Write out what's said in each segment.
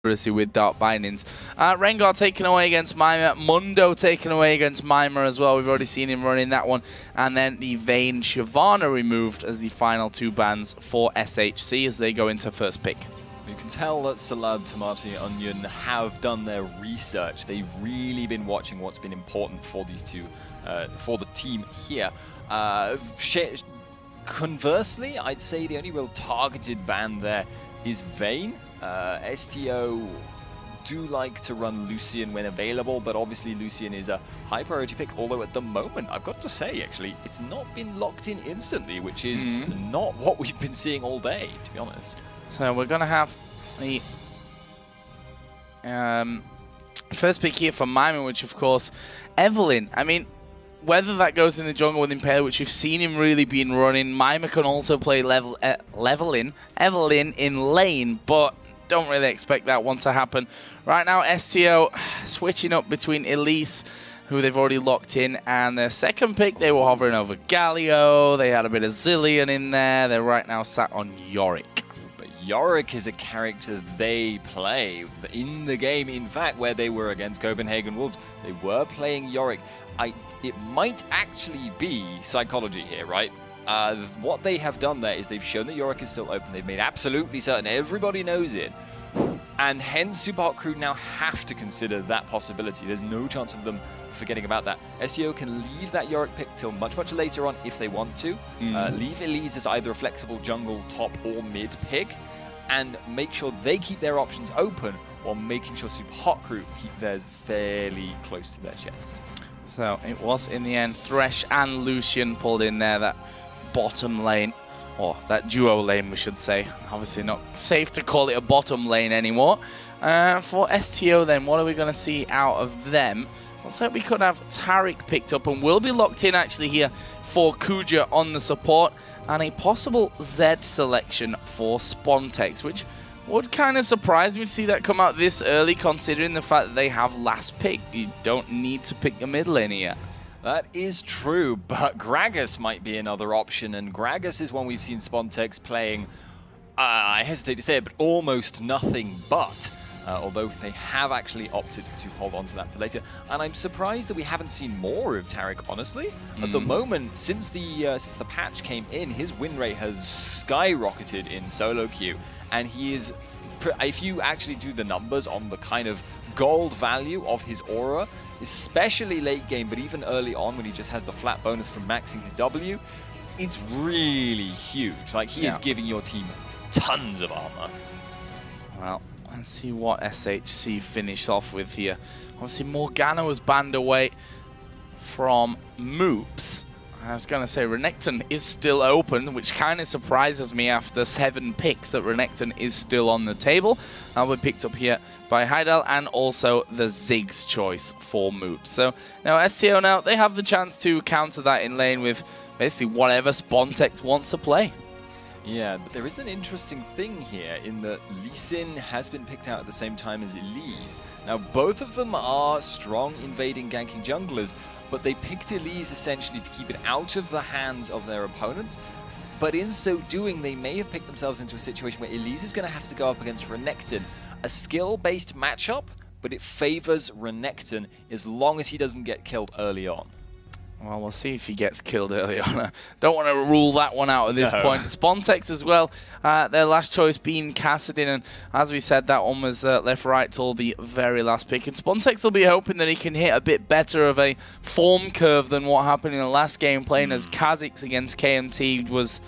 with Dark Bindings. Rengar taken away against Mima. Mundo taken away against Mima as well. We've already seen him running that one. And then the Vayne Shyvana removed as the final 2 bans for SHC as they go into first pick. You can tell that Salade, Tomate, Oignon have done their research. They've really been watching what's been important for these two, for the team here. Conversely, I'd say the only real targeted ban there is Vayne. STO do like to run Lucian when available, but obviously Lucian is a high priority pick, although at the moment, I've got to say actually, it's not been locked in instantly, which is not what we've been seeing all day, to be honest. So we're going to have the first pick here for Mima, which of course, Evelyn. I mean, whether that goes in the jungle with Impale, which we've seen him really been running, Mima can also play Evelyn in lane, but don't really expect that one to happen. Right now, STO switching up between Elise, who they've already locked in, and their second pick, they were hovering over Galio. They had a bit of Zilean in there. They're right now sat on Yorick. But Yorick is a character they play in the game. In fact, where they were against Copenhagen Wolves, they were playing Yorick. It might actually be psychology here, right? What they have done there is they've shown that Yorick is still open. They've made absolutely certain everybody knows it. And hence Super Hot Crew now have to consider that possibility. There's no chance of them forgetting about that. STO can leave that Yorick pick till much, much later on if they want to. Leave Elise as either a flexible jungle, top, or mid pick. And make sure they keep their options open while making sure Super Hot Crew keep theirs fairly close to their chest. So it was in the end Thresh and Lucian pulled in there, that bottom lane, or that duo lane we should say. Obviously not safe to call it a bottom lane anymore. For STO then, what are we going to see out of them? Looks like we could have Taric picked up and will be locked in actually here for Kuja on the support, and a possible Z selection for Spontex, which would kind of surprise me to see that come out this early, considering the fact that they have last pick. You don't need to pick your mid lane yet. That is true, but Gragas might be another option, and Gragas is one we've seen Spontex playing, I hesitate to say it, but almost nothing but. Although they have actually opted to hold on to that for later. And I'm surprised that we haven't seen more of Taric, honestly. At the moment, since the patch came in, his win rate has skyrocketed in solo queue. And he is, if you actually do the numbers on the kind of gold value of his aura, especially late game, but even early on when he just has the flat bonus from maxing his W, it's really huge. Like, he is giving your team tons of armor. Well, let's see what SHC finished off with here. Obviously, Morgana was banned away from Moops. I was going to say Renekton is still open, which kind of surprises me after 7 picks that Renekton is still on the table. Now we're picked up here by Heidel and also the Ziggs choice for Moops. So now STO now, they have the chance to counter that in lane with basically whatever Spontex wants to play. Yeah, but there is an interesting thing here in that Lee Sin has been picked out at the same time as Elise. Now, both of them are strong invading, ganking junglers, but they picked Elise essentially to keep it out of the hands of their opponents. But in so doing, they may have picked themselves into a situation where Elise is going to have to go up against Renekton. A skill-based matchup, but it favors Renekton as long as he doesn't get killed early on. Well, we'll see if he gets killed early on. Don't want to rule that one out at this point. Spontex as well, their last choice being Kassadin, and as we said, that one was left-right till the very last pick. And Spontex will be hoping that he can hit a bit better of a form curve than what happened in the last game, playing as Kha'Zix against KMT was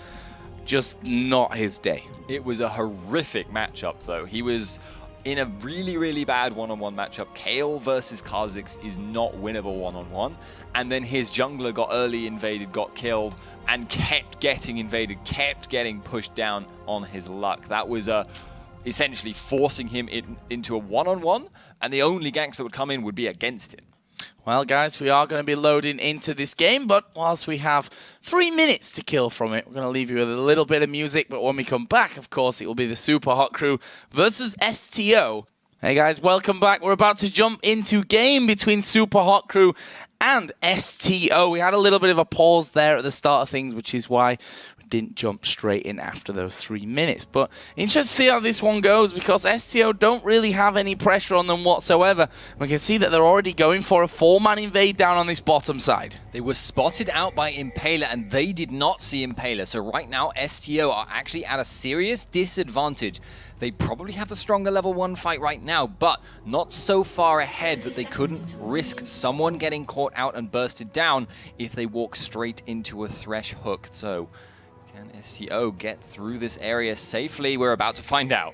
just not his day. It was a horrific matchup, though. He was in a really, really bad one-on-one matchup. Kayle versus Kha'Zix is not winnable one-on-one. And then his jungler got early invaded, got killed, and kept getting invaded, kept getting pushed down on his luck. That was essentially forcing him into a one-on-one, and the only ganks that would come in would be against him. Well, guys, we are going to be loading into this game, but whilst we have 3 minutes to kill from it, we're going to leave you with a little bit of music, but when we come back, of course, it will be the Super Hot Crew versus STO. Hey, guys, welcome back. We're about to jump into game between Super Hot Crew and STO. We had a little bit of a pause there at the start of things, which is why we didn't jump straight in after those 3 minutes. But interesting to see how this one goes, because STO don't really have any pressure on them whatsoever. We can see that they're already going for a 4-man invade down on this bottom side. They were spotted out by Impaler, and they did not see Impaler. So right now, STO are actually at a serious disadvantage. They probably have the stronger level 1 fight right now, but not so far ahead that they couldn't risk someone getting caught out and bursted down if they walk straight into a Thresh hook. So can STO get through this area safely? We're about to find out.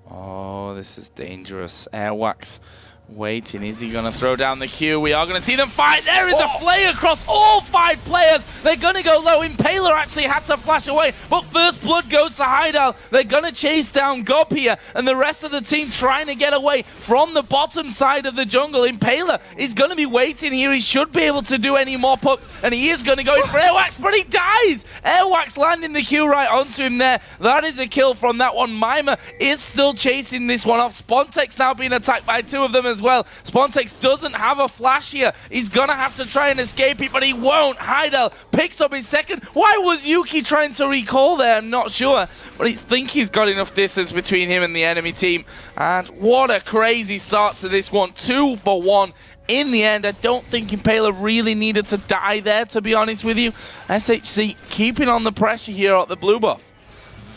Oh, this is dangerous. Airwax waiting. Is he going to throw down the Q? We are going to see them fight. There is a flay across all 5 players. They're going to go low. Impaler actually has to flash away, but first blood goes to Heidel. They're going to chase down Gob here, and the rest of the team trying to get away from the bottom side of the jungle. Impaler is going to be waiting here. He should be able to do any more pucks, and he is going to go in for Airwax, but he dies. Airwax landing the Q right onto him there. That is a kill from that one. Mimer is still chasing this one off. Spontex now being attacked by 2 of them as well. Spontex doesn't have a flash here. He's gonna have to try and escape it, but he won't. Heidel picks up his second. Why was Yuki trying to recall there? I'm not sure, but I think he's got enough distance between him and the enemy team. And what a crazy start to this one. 2 for 1. In the end, I don't think Impaler really needed to die there, to be honest with you. SHC keeping on the pressure here at the blue buff.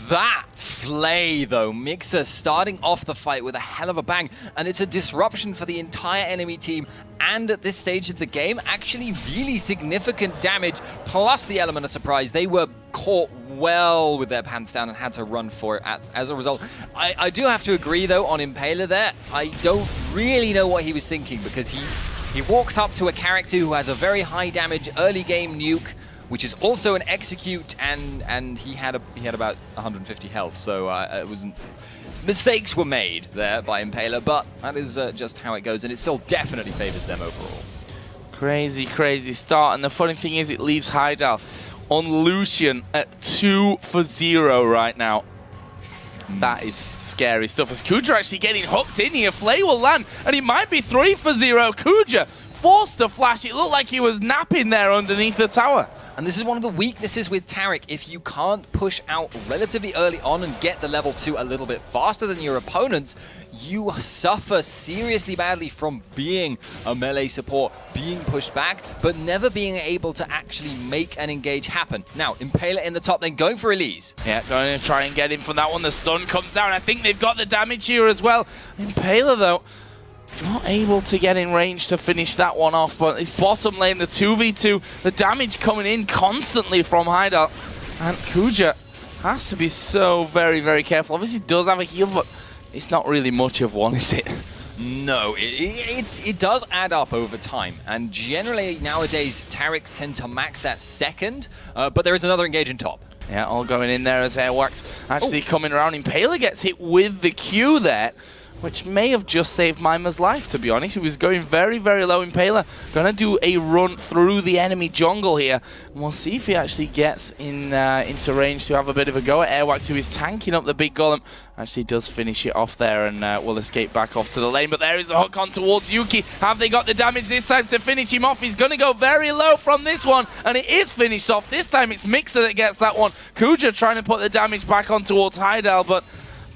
That flay, though, Mixer starting off the fight with a hell of a bang, and it's a disruption for the entire enemy team, and at this stage of the game, actually really significant damage, plus the element of surprise. They were caught well with their pants down and had to run for it as a result. I do have to agree, though, on Impaler there. I don't really know what he was thinking, because he walked up to a character who has a very high damage early game nuke, which is also an execute, and he had about 150 health, so it wasn't. Mistakes were made there by Impaler, but that is just how it goes, and it still definitely favors them overall. Crazy, crazy start, and the funny thing is it leaves Heidel on Lucian at 2 for 0 right now. That is scary stuff, as Kuja actually getting hooked in here. Flay will land, and he might be 3 for 0. Kuja forced to flash. It looked like he was napping there underneath the tower. And this is one of the weaknesses with Taric. If you can't push out relatively early on and get the level 2 a little bit faster than your opponents, you suffer seriously badly from being a melee support, being pushed back, but never being able to actually make an engage happen. Now, Impaler in the top lane, going for Elise. Yeah, going to try and get him from that one. The stun comes down. I think they've got the damage here as well. Impaler, though, not able to get in range to finish that one off, but his bottom lane, the 2v2, the damage coming in constantly from Heidel. And Kuja has to be so very, very careful. Obviously, he does have a heal, but it's not really much of one, is it? No, it does add up over time, and generally nowadays Tarics tend to max that second, but there is another engage in top. Yeah, all going in there as Airwax actually coming around. Impaler gets hit with the Q there, which may have just saved Mimer's life, to be honest. He was going very, very low. Impaler going to do a run through the enemy jungle here. And we'll see if he actually gets into range to have a bit of a go at Airwax, who is tanking up the big golem. Actually does finish it off there and will escape back off to the lane. But there is a hook on towards Yuki. Have they got the damage this time to finish him off? He's going to go very low from this one, and it is finished off. This time it's Mixer that gets that one. Kuja trying to put the damage back on towards Heidel, but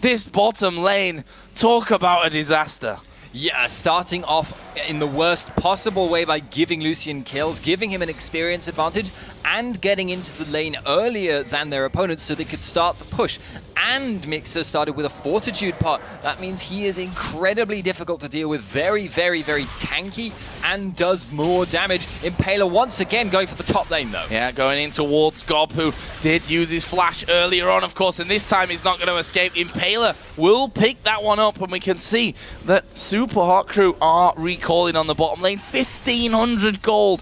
this bottom lane, talk about a disaster. Yeah, starting off in the worst possible way by giving Lucian kills, giving him an experience advantage, and getting into the lane earlier than their opponents so they could start the push. And Mixer started with a Fortitude pot. That means he is incredibly difficult to deal with, very, very, very tanky, and does more damage. Impaler once again going for the top lane, though. Yeah, going in towards Gob, who did use his flash earlier on, of course, and this time he's not going to escape. Impaler will pick that one up, and we can see that Super Hot Crew are recalling on the bottom lane. 1,500 gold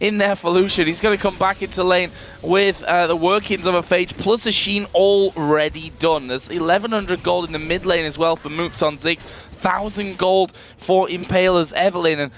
in there for Lucian. He's going to come back into lane with the workings of a Phage plus a Sheen already done. There's 1,100 gold in the mid lane as well for Moops on Ziggs. 1,000 gold for Impaler's Evelyn. And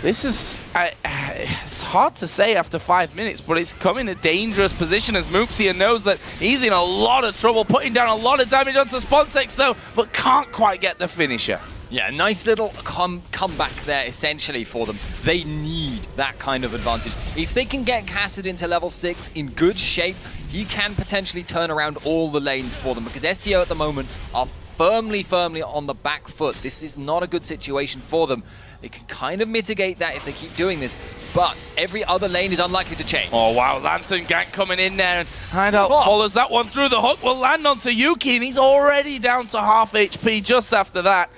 this is, it's hard to say after 5 minutes, but it's come in a dangerous position as Moops here knows that he's in a lot of trouble, putting down a lot of damage onto Spontex though, but can't quite get the finisher. Yeah, nice little comeback there, essentially, for them. They need that kind of advantage. If they can get Kassadin to level 6 in good shape, he can potentially turn around all the lanes for them, because STO at the moment are firmly on the back foot. This is not a good situation for them. They can kind of mitigate that if they keep doing this, but every other lane is unlikely to change. Oh wow, Lantern gank coming in there, and Hideout follows that one through. The hook will land onto Yuki, and he's already down to half HP just after that.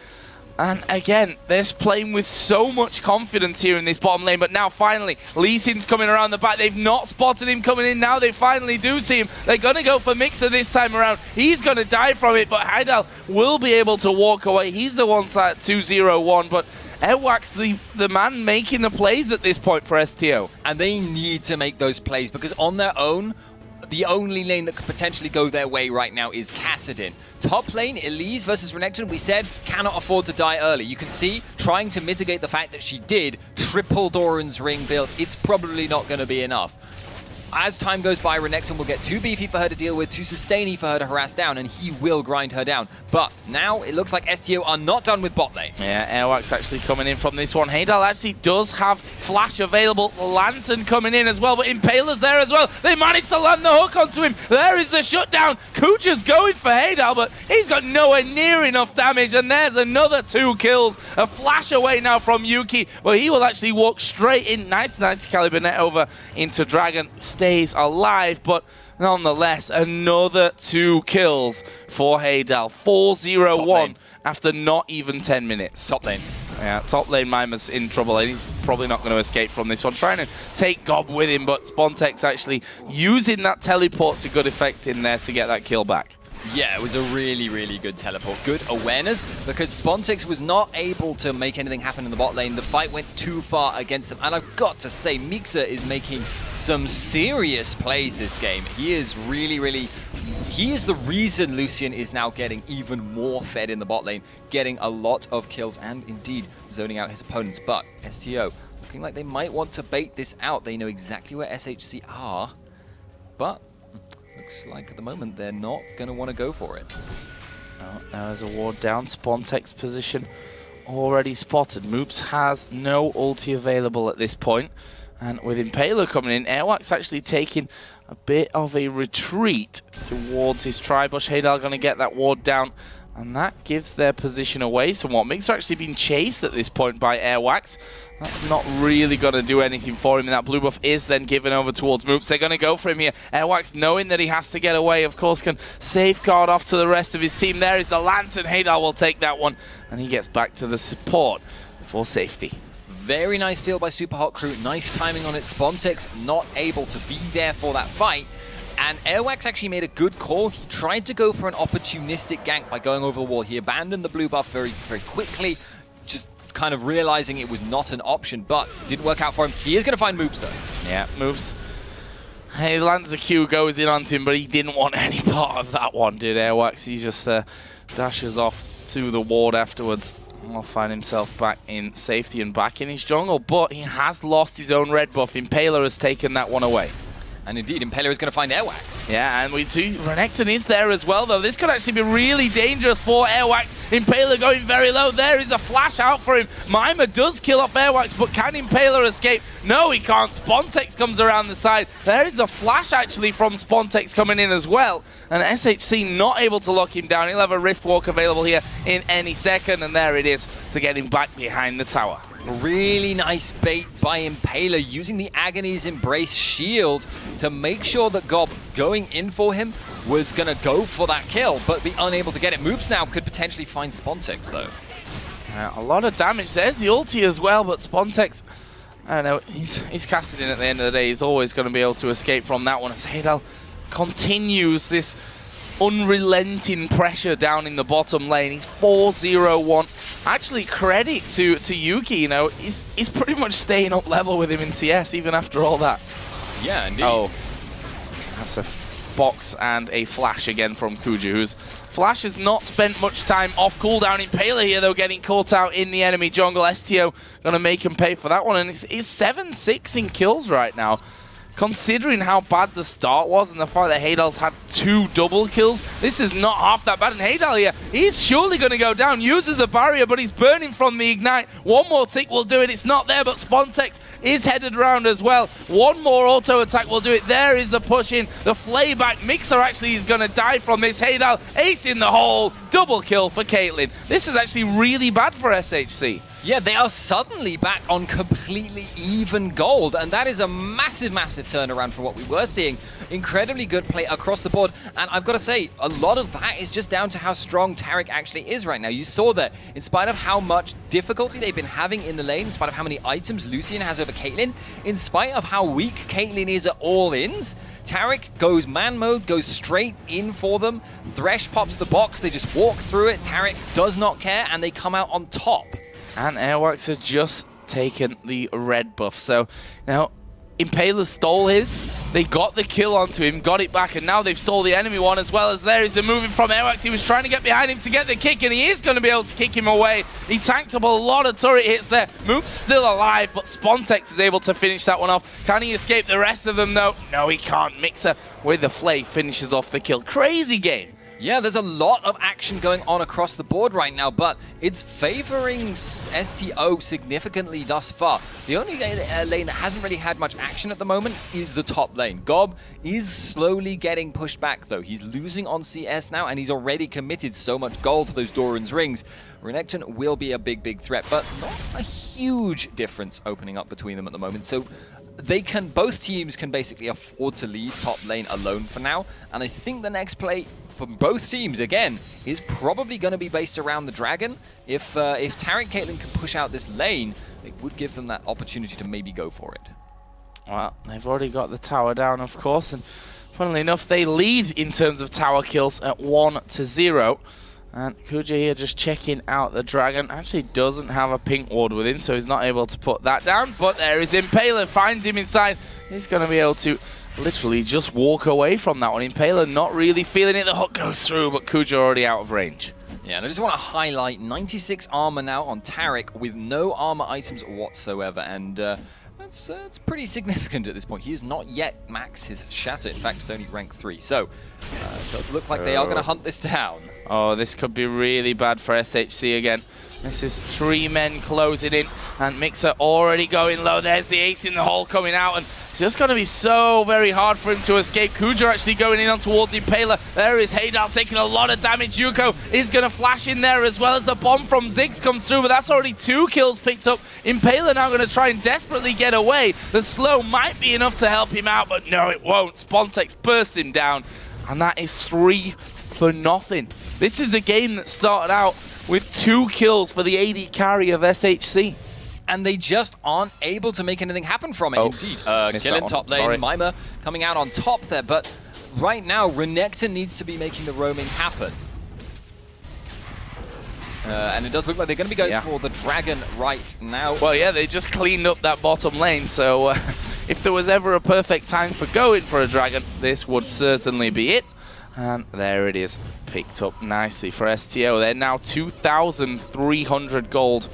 And again, they're playing with so much confidence here in this bottom lane, but now finally, Lee Sin's coming around the back. They've not spotted him coming in. Now they finally do see him. They're going to go for Mixer this time around. He's going to die from it, but Heidel will be able to walk away. He's the one side 2-0-1, but Airwax, the man making the plays at this point for STO. And they need to make those plays, because on their own, the only lane that could potentially go their way right now is Kassadin. Top lane, Elise versus Renekton, we said, cannot afford to die early. You can see, trying to mitigate the fact that she did triple Doran's ring build, it's probably not going to be enough. As time goes by, Renekton will get too beefy for her to deal with, too sustainy for her to harass down, and he will grind her down. But now it looks like STO are not done with bot lane. Yeah, Airwax actually coming in from this one. Heidel actually does have Flash available. Lantern coming in as well, but Impaler's there as well. They managed to land the hook onto him. There is the shutdown. Kuja's going for Heidel, but he's got nowhere near enough damage, and there's another 2 kills. A flash away now from Yuki, but he will actually walk straight in. 90 caliber net over into Dragon. Stays alive, but nonetheless, another 2 kills for Heidel. 4-0-1 after not even 10 minutes. Top lane. Yeah, top lane Mimer's in trouble, and he's probably not going to escape from this one. Trying to take Gob with him, but Spontex actually using that teleport to good effect in there to get that kill back. Yeah, it was a really good teleport. Good awareness, because Spontex was not able to make anything happen in the bot lane. The fight went too far against him, and I've got to say, Mixer is making some serious plays this game. He is he is the reason Lucian is now getting even more fed in the bot lane, getting a lot of kills, and indeed zoning out his opponents. But STO, looking like they might want to bait this out. They know exactly where SHC are, but looks like at the moment they're not going to want to go for it. Oh, now there's a ward down. Spontex position already spotted. Moops has no ulti available at this point. And with Impaler coming in, Airwax actually taking a bit of a retreat towards his Tribush. Heidel going to get that ward down, and that gives their position away somewhat. Mixer actually being chased at this point by Airwax. That's not really going to do anything for him, and that blue buff is then given over towards Moops. They're going to go for him here. Airwax, knowing that he has to get away, of course, can safeguard off to the rest of his team. There is the Lantern. Heidel will take that one, and he gets back to the support for safety. Very nice deal by Super Hot Crew. Nice timing on it. Spontex not able to be there for that fight. And Airwax actually made a good call. He tried to go for an opportunistic gank by going over the wall. He abandoned the blue buff very quickly, just kind of realizing it was not an option, but didn't work out for him. He is going to find Moops though. Yeah, Moops. He lands the Q, goes in onto him, but he didn't want any part of that one, did Airwax? He just dashes off to the ward afterwards. Will find himself back in safety and back in his jungle, but he has lost his own red buff. Impaler has taken that one away. And indeed, Impaler is going to find Airwax. Yeah, and we see Renekton is there as well, though. This could actually be really dangerous for Airwax. Impaler going very low. There is a flash out for him. Mimer does kill off Airwax, but can Impaler escape? No, he can't. Spontex comes around the side. There is a flash, actually, from Spontex coming in as well. And SHC not able to lock him down. He'll have a Rift Walk available here in any second, and there it is to get him back behind the tower. Really nice bait by Impaler, using the Agony's Embrace shield to make sure that Gob going in for him was going to go for that kill, but be unable to get it. Moops now could potentially find Spontex, though. A lot of damage. There's the ulti as well, but Spontex, I don't know, he's casted in at the end of the day. He's always going to be able to escape from that one as Heidel continues this unrelenting pressure down in the bottom lane. He's 4-0-1. Actually, credit to Yuki, you know, he's pretty much staying up level with him in CS even after all that. Yeah, indeed. Oh, that's a box and a flash again from Kuja, whose flash has not spent much time off cooldown. Impaler here, though, getting caught out in the enemy jungle. STO going to make him pay for that one, and it's 7-6 in kills right now. considering how bad the start was and the fact that Heydal's had 2 double kills, this is not half that bad. And Heydal here, he's surely going to go down, uses the barrier, but he's burning from the Ignite. One more tick will do it. It's not there, but Spontex is headed around as well. One more auto attack will do it. There is the push in. The flayback. Mixer actually is going to die from this. Heydal, ace in the hole. Double kill for Caitlyn. This is actually really bad for SHC. Yeah, they are suddenly back on completely even gold, and that is a massive, massive turnaround from what we were seeing. Incredibly good play across the board, and I've got to say, a lot of that is just down to how strong Taric actually is right now. You saw that, in spite of how much difficulty they've been having in the lane, in spite of how many items Lucian has over Caitlyn, in spite of how weak Caitlyn is at all-ins, Taric goes man mode, goes straight in for them. Thresh pops the box, they just walk through it. Taric does not care, and they come out on top. And Airworks has just taken the red buff. So now Impaler stole his. They got the kill onto him, got it back, and now they've stole the enemy one as well. As there is the moving from Airworks. He was trying to get behind him to get the kick, and he is going to be able to kick him away. He tanked up a lot of turret hits there. Moop's still alive, but Spontex is able to finish that one off. Can he escape the rest of them though? No, he can't. Mixer with the flay finishes off the kill. Crazy game. Yeah, there's a lot of action going on across the board right now, but it's favoring STO significantly thus far. The only lane that hasn't really had much action at the moment is the top lane. Gob is slowly getting pushed back, though. He's losing on CS now, and he's already committed so much gold to those Doran's rings. Renekton will be a big, big threat, but not a huge difference opening up between them at the moment. So both teams can basically afford to leave top lane alone for now, and I think the next play for both teams, again, is probably going to be based around the Dragon. If Taric Caitlyn can push out this lane, it would give them that opportunity to maybe go for it. Well, they've already got the tower down, of course, and funnily enough, they lead in terms of tower kills at 1-0. And Kuja here just checking out the Dragon. Actually doesn't have a pink ward with him, so he's not able to put that down. But there is Impaler, finds him inside. He's going to be able to literally just walk away from that one. Impaler not really feeling it. The hook goes through, but Kuja already out of range. Yeah, and I just want to highlight 96 armor now on Taric with no armor items whatsoever. And that's pretty significant at this point. He has not yet maxed his Shatter. In fact, it's only rank 3. So it does look like they are going to hunt this down. Oh, this could be really bad for SHC again. This is 3 men closing in, and Mixer already going low. There's the ace in the hole coming out, and it's just going to be so very hard for him to escape. Kuja actually going in on towards Impaler. There is Heydal taking a lot of damage. Yuko is going to flash in there as well as the bomb from Ziggs comes through, but that's already 2 kills picked up. Impaler now going to try and desperately get away. The slow might be enough to help him out, but no, it won't. Spontex bursts him down, and that is 3-0. This is a game that started out with 2 kills for the AD carry of SHC. And they just aren't able to make anything happen from it. Oh, indeed. Killing top lane, Sorry. Mimer coming out on top there, but right now, Renekton needs to be making the roaming happen. And it does look like they're going to be going for the Dragon right now. Well, yeah, they just cleaned up that bottom lane, so if there was ever a perfect time for going for a Dragon, this would certainly be it. And there it is, picked up nicely for STO. They're now 2,300 gold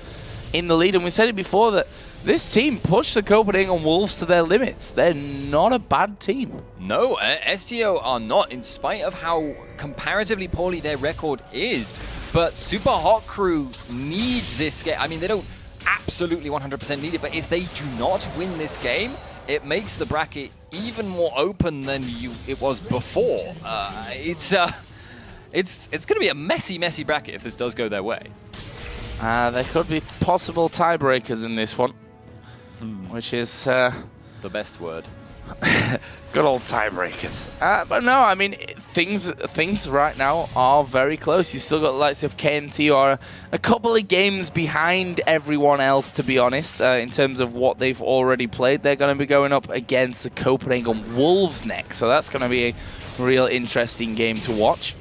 in the lead, and we said it before that this team pushed the Copenhagen Wolves to their limits. They're not a bad team. No, STO are not, in spite of how comparatively poorly their record is. But Super Hot Crew need this game. I mean, they don't absolutely 100% need it, but if they do not win this game, it makes the bracket even more open than it was before. It's going to be a messy, messy bracket if this does go their way. There could be possible tiebreakers in this one, which is the best word. Good old tiebreakers. But no, I mean, things right now are very close. You've still got the likes of KNT, who are a couple of games behind everyone else, to be honest, in terms of what they've already played. They're going to be going up against the Copenhagen Wolves next, so that's going to be a real interesting game to watch.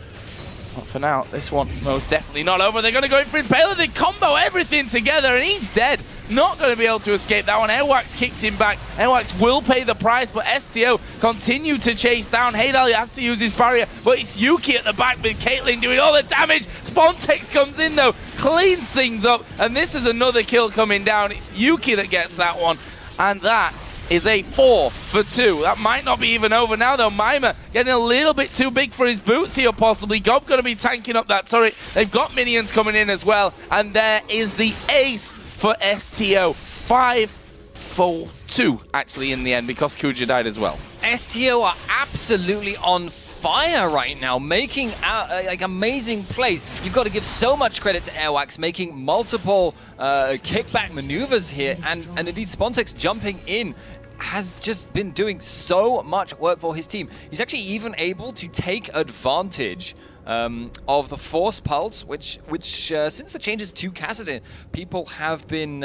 But for now, this one most definitely not over. They're going to go in for Impaler. They combo everything together, and he's dead. Not going to be able to escape that one. Airwax kicked him back. Airwax will pay the price, but STO continue to chase down. Heydal has to use his barrier, but it's Yuki at the back with Caitlyn doing all the damage. Spontex comes in, though, cleans things up, and this is another kill coming down. It's Yuki that gets that one, and that is a 4 for 2. That might not be even over now, though. Mima getting a little bit too big for his boots here, possibly. Gob going to be tanking up that turret. They've got minions coming in as well. And there is the ace for STO. 5 for 2, actually, in the end, because Kuja died as well. STO are absolutely on fire right now, making like amazing plays. You've got to give so much credit to Airwax, making multiple kickback maneuvers here, and indeed Spontex jumping in has just been doing so much work for his team. He's actually even able to take advantage of the Force Pulse, which since the changes to Kassadin, people have been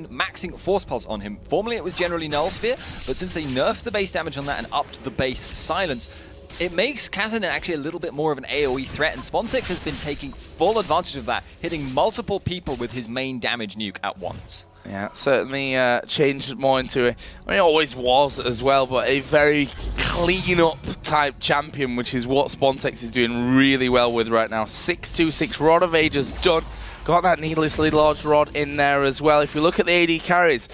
maxing Force Pulse on him. Formerly it was generally Null Sphere, but since they nerfed the base damage on that and upped the base silence, it makes Kassadin actually a little bit more of an AoE threat, and Spontex has been taking full advantage of that, hitting multiple people with his main damage nuke at once. Yeah, certainly changed more into it always was as well, but a very clean-up type champion, which is what Spontex is doing really well with right now. 626 Rod of Ages done. Got that needlessly large rod in there as well. If you look at the AD carries,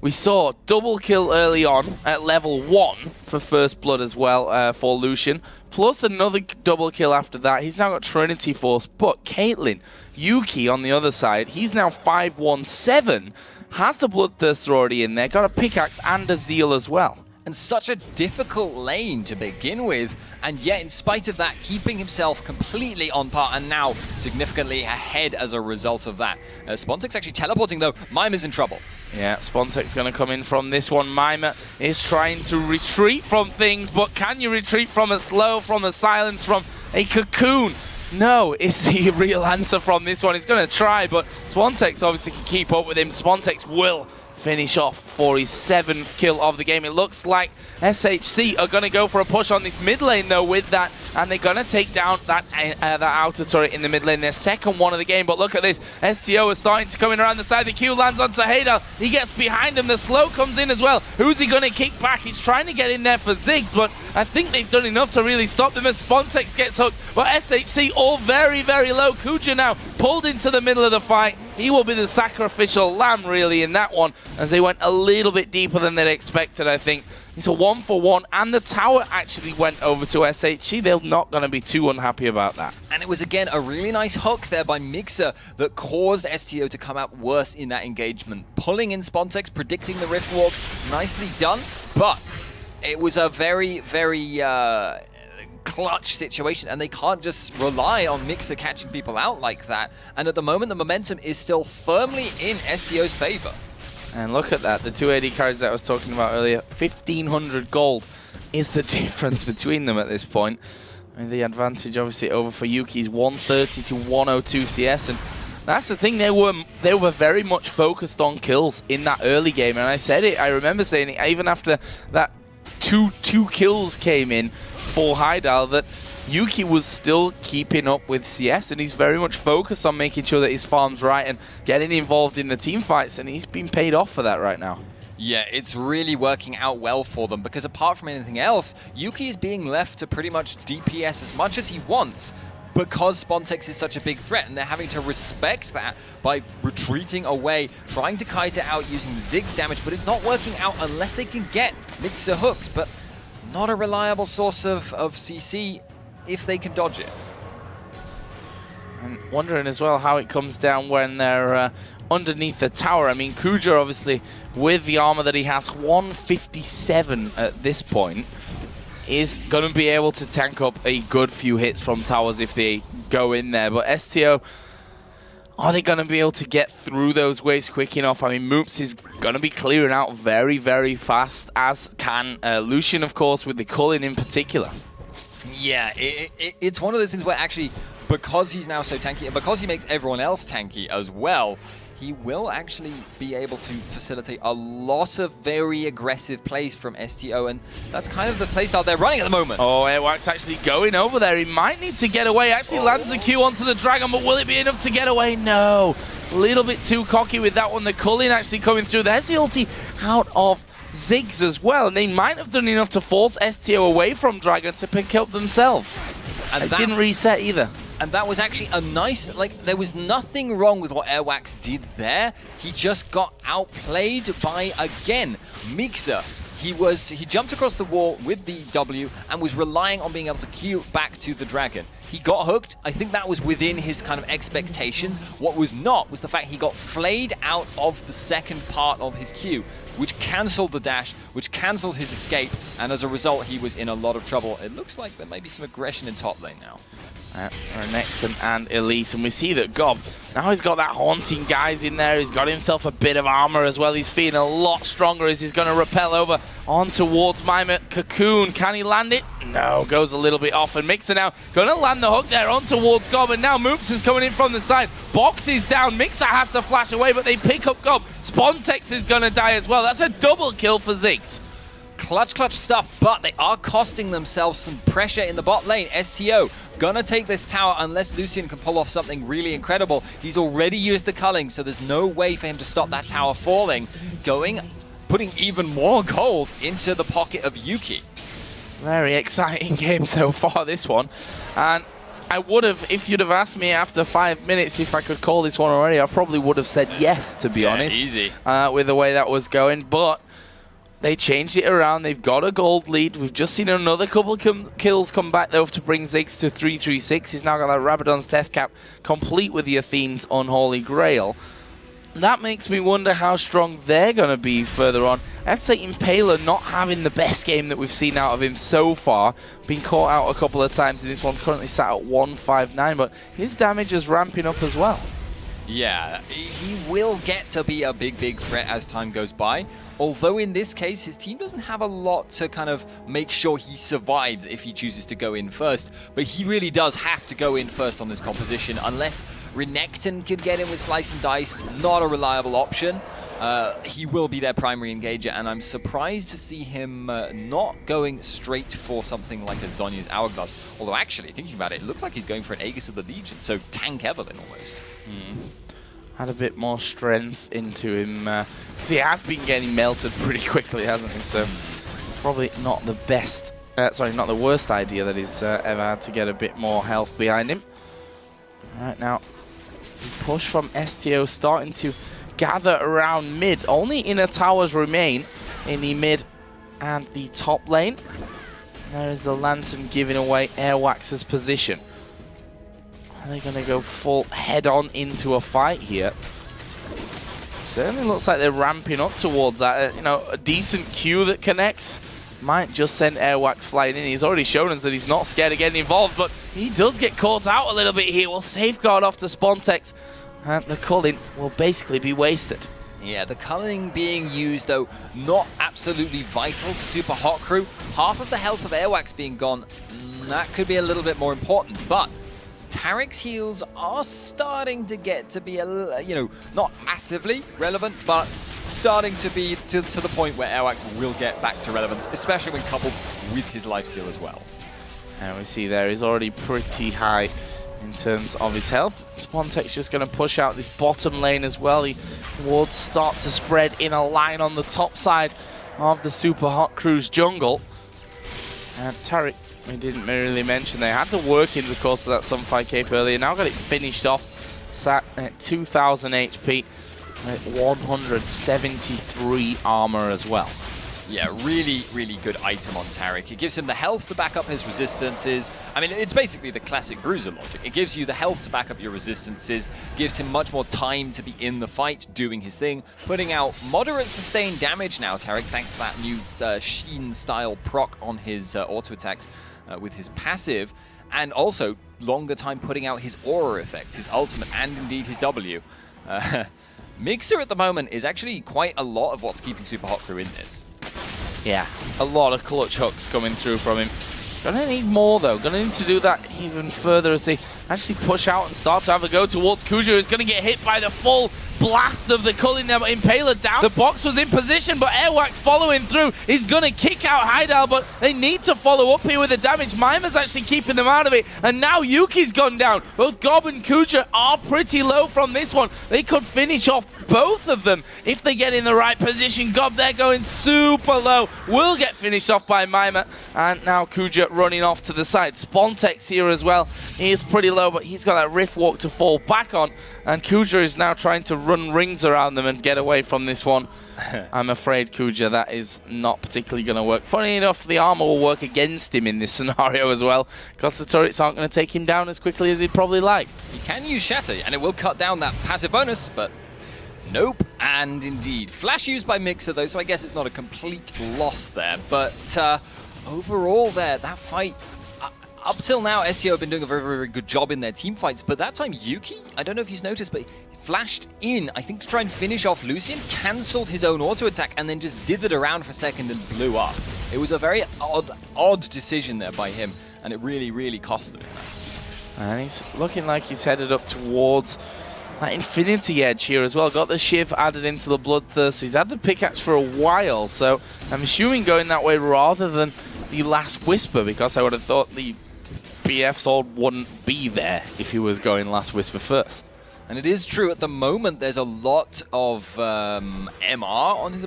we saw double kill early on at level 1 for First Blood as well for Lucian, plus another double kill after that. He's now got Trinity Force, but Caitlyn, Yuki on the other side, he's now 517, has the Bloodthirster already in there, got a pickaxe and a Zeal as well. And such a difficult lane to begin with, and yet in spite of that, keeping himself completely on par and now significantly ahead as a result of that. Spontex actually teleporting though. Mima's in trouble. Yeah, Spontex going to come in from this one. Mima is trying to retreat from things, but can you retreat from a slow, from a silence, from a cocoon? No, is the real answer from this one. He's going to try, but Spontex obviously can keep up with him. Spontex will finish off for his 7th kill of the game. It looks like SHC are going to go for a push on this mid lane though with that, and they're going to take down that outer turret in the mid lane, their second one of the game. But look at this, STO is starting to come in around the side. The Q lands on Sahedal. He gets behind him. The slow comes in as well. Who's he going to kick back? He's trying to get in there for Ziggs, but I think they've done enough to really stop them as Spontex gets hooked. But SHC all very, very low. Kuja now pulled into the middle of the fight. He will be the sacrificial lamb really in that one, as they went a little bit deeper than they'd expected, I think. It's a 1-for-1, and the tower actually went over to SHC. They're not going to be too unhappy about that. And it was, again, a really nice hook there by Mixer that caused STO to come out worse in that engagement. Pulling in Spontex, predicting the Rift Walk, nicely done, but it was a very, very clutch situation, and they can't just rely on Mixer catching people out like that. And at the moment, the momentum is still firmly in STO's favor. And look at that, the 2 AD carries that I was talking about earlier, 1,500 gold is the difference between them at this point. I mean, the advantage obviously over for Yuki's 130 to 102 CS, and that's the thing, they were very much focused on kills in that early game, and I said it, I remember saying it, even after that two kills came in for Heidal, that Yuki was still keeping up with CS, and he's very much focused on making sure that his farm's right and getting involved in the team fights, and he's been paid off for that right now. Yeah, it's really working out well for them, because apart from anything else, Yuki is being left to pretty much DPS as much as he wants, because Spontex is such a big threat, and they're having to respect that by retreating away, trying to kite it out using Ziggs damage, but it's not working out unless they can get Mixer hooked, but not a reliable source of CC if they can dodge it. I'm wondering as well how it comes down when they're underneath the tower. I mean, Kuja obviously, with the armor that he has, 157 at this point, is going to be able to tank up a good few hits from towers if they go in there. But STO, are they going to be able to get through those waves quick enough? I mean, Moops is going to be clearing out very, very fast, as can Lucian, of course, with the culling in particular. Yeah, it's one of those things where actually, because he's now so tanky, and because he makes everyone else tanky as well, he will actually be able to facilitate a lot of very aggressive plays from STO, and that's kind of the playstyle they're running at the moment. Oh, Airwax actually going over there. He might need to get away. Actually lands the Q onto the Dragon, but will it be enough to get away? No. A little bit too cocky with that one. The culling actually coming through. There's the ulti out of Ziggs as well, and they might have done enough to force STO away from Dragon to pick up themselves. And it didn't reset either. And that was actually a nice, like, there was nothing wrong with what Airwax did there. He just got outplayed by, again, Mixer. He jumped across the wall with the W and was relying on being able to Q back to the Dragon. He got hooked. I think that was within his kind of expectations. What was not was the fact he got flayed out of the second part of his Q, which cancelled the dash, which cancelled his escape, and as a result, he was in a lot of trouble. It looks like there may be some aggression in top lane now. Renekton and Elise, and we see that Gob, now he's got that haunting guys in there, he's got himself a bit of armor as well, he's feeling a lot stronger as he's going to rappel over on towards Mime Cocoon. Can he land it? No, goes a little bit off, and Mixer now going to land the hook there on towards Gob, and now Moops is coming in from the side, Box is down, Mixer has to flash away, but they pick up Gob. Spontex is going to die as well. That's a double kill for Ziggs. Clutch stuff, but they are costing themselves some pressure in the bot lane. STO gonna take this tower unless Lucian can pull off something really incredible. He's already used the culling, so there's no way for him to stop that tower falling. Putting even more gold into the pocket of Yuki. Very exciting game so far, this one. And I would have, if you'd have asked me after 5 minutes if I could call this one already, I probably would have said yes, to be honest. Easy. With the way that was going, but they changed it around. They've got a gold lead. We've just seen another couple kills come back, though, to bring Ziggs to 336. He's now got that Rabadon's Death Cap complete with the Athene's Unholy Grail. That makes me wonder how strong they're going to be further on. I have to say, Impaler not having the best game that we've seen out of him so far. Been caught out a couple of times, and this one's currently sat at 159, but his damage is ramping up as well. Yeah, he will get to be a big threat as time goes by. Although in this case, his team doesn't have a lot to kind of make sure he survives if he chooses to go in first. But he really does have to go in first on this composition, unless Renekton could get in with Slice and Dice. Not a reliable option. He will be their primary engager, and I'm surprised to see him not going straight for something like a Zhonya's Hourglass. Although actually, thinking about it, it looks like he's going for an Aegis of the Legion, so tank Evelyn almost. Had a bit more strength into him. Because he has been getting melted pretty quickly, hasn't he? So probably not the best, not the worst idea that he's ever had to get a bit more health behind him. All right, now the push from STO starting to gather around mid. Only inner towers remain in the mid and the top lane. There is the Lantern giving away Airwax's position. Are they going to go full head-on into a fight here? Certainly looks like they're ramping up towards that. You know, a decent Q that connects might just send Airwax flying in. He's already shown us that he's not scared of getting involved, but he does get caught out a little bit here. Will safeguard off to Spontex, and the culling will basically be wasted. Yeah, the culling being used, though, not absolutely vital to Super Hot Crew. Half of the health of Airwax being gone, that could be a little bit more important, but Tarek's heals are starting to get to be a, you know, not massively relevant, but starting to be to the point where Airwax will get back to relevance, especially when coupled with his lifesteal as well. And we see there he's already pretty high in terms of his health. Spontex just going to push out this bottom lane as well. The wards start to spread in a line on the top side of the Super Hot Crew's jungle. And Tarek, we didn't really mention, they had the work in the course of that Sunfire Cape earlier. Now got it finished off, sat at 2000 HP, at 173 armor as well. Yeah, really good item on Tarek. It gives him the health to back up his resistances. I mean, it's basically the classic bruiser logic. It gives you the health to back up your resistances, gives him much more time to be in the fight, doing his thing, putting out moderate sustained damage now, Tarek, thanks to that new Sheen-style proc on his auto attacks with his passive, and also longer time putting out his aura effect, his ultimate, and indeed his W. Mixer at the moment is actually quite a lot of what's keeping Super Hot Crew in this. Yeah, a lot of clutch hooks coming through from him. He's going to need more, though. Going to need to do that even further as they actually push out and start to have a go towards Kujo, who's going to get hit by the full blast of the culling there, but Impaler down. The box was in position, but Airwax following through. He's going to kick out Heidal, but they need to follow up here with the damage. Maima's actually keeping them out of it, and now Yuki's gone down. Both Gob and Kuja are pretty low from this one. They could finish off both of them if they get in the right position. Gob, they're going super low. Will get finished off by Maima, and now Kuja running off to the side. Spontex here as well. He is pretty low, but he's got that Rift Walk to fall back on, and Kuja is now trying to run rings around them and get away from this one. I'm afraid, Kuja, that is not particularly going to work. Funny enough, the armor will work against him in this scenario as well, because the turrets aren't going to take him down as quickly as he'd probably like. He can use Shatter, and it will cut down that passive bonus, but nope. And indeed, Flash used by Mixer, though, so I guess it's not a complete loss there. But overall there, that fight, up till now, STO have been doing a very, very good job in their team fights, but that time Yuki, I don't know if he's noticed, but he flashed in, I think to try and finish off Lucian, cancelled his own auto attack, and then just dithered around for a second and blew up. It was a very odd decision there by him, and it really, really cost him. And he's looking like he's headed up towards that Infinity Edge here as well. Got the Shiv added into the Bloodthirst, so he's had the pickaxe for a while, so I'm assuming going that way rather than the Last Whisper, because I would have thought the BF Sword wouldn't be there if he was going Last Whisper first. And it is true, at the moment there's a lot of MR on his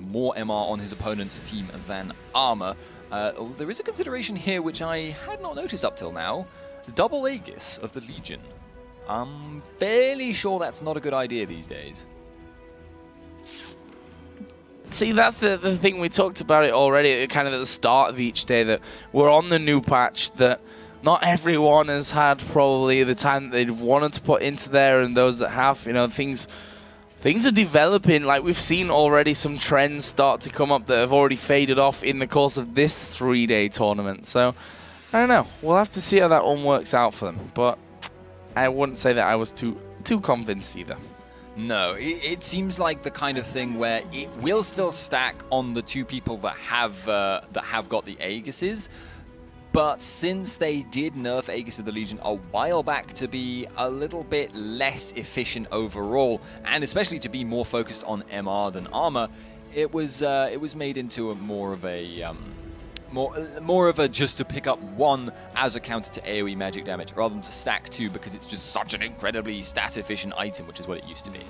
more MR on his opponent's team than armor. There is a consideration here which I had not noticed up till now. The double Aegis of the Legion. I'm fairly sure that's not a good idea these days. See, that's the thing, we talked about it already, kind of at the start of each day, that we're on the new patch, that not everyone has had probably the time that they'd wanted to put into there, and those that have, you know, things are developing. Like, we've seen already some trends start to come up that have already faded off in the course of this 3-day tournament. So, I don't know. We'll have to see how that one works out for them. But I wouldn't say that I was too convinced either. No, it seems like the kind of thing where it will still stack on the two people that have got the Aegises, but since they did nerf Aegis of the Legion a while back to be a little bit less efficient overall, and especially to be more focused on MR than armor, it was made into a more of a just to pick up one as a counter to AoE magic damage, rather than to stack two, because it's just such an incredibly stat-efficient item, which is what it used to be.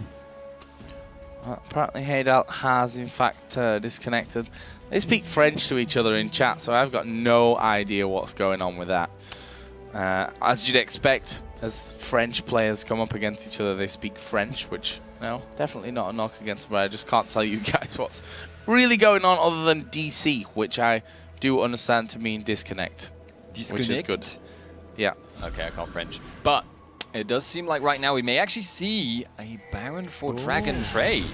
Well, apparently Heidal has, in fact, disconnected. They speak French to each other in chat, so I've got no idea what's going on with that. As you'd expect, as French players come up against each other, they speak French, which, no, definitely not a knock against them, but I just can't tell you guys what's really going on other than DC, which I do understand to mean disconnect, which is good. Yeah. Okay, I can't French. But it does seem like right now we may actually see a Baron for Dragon trade.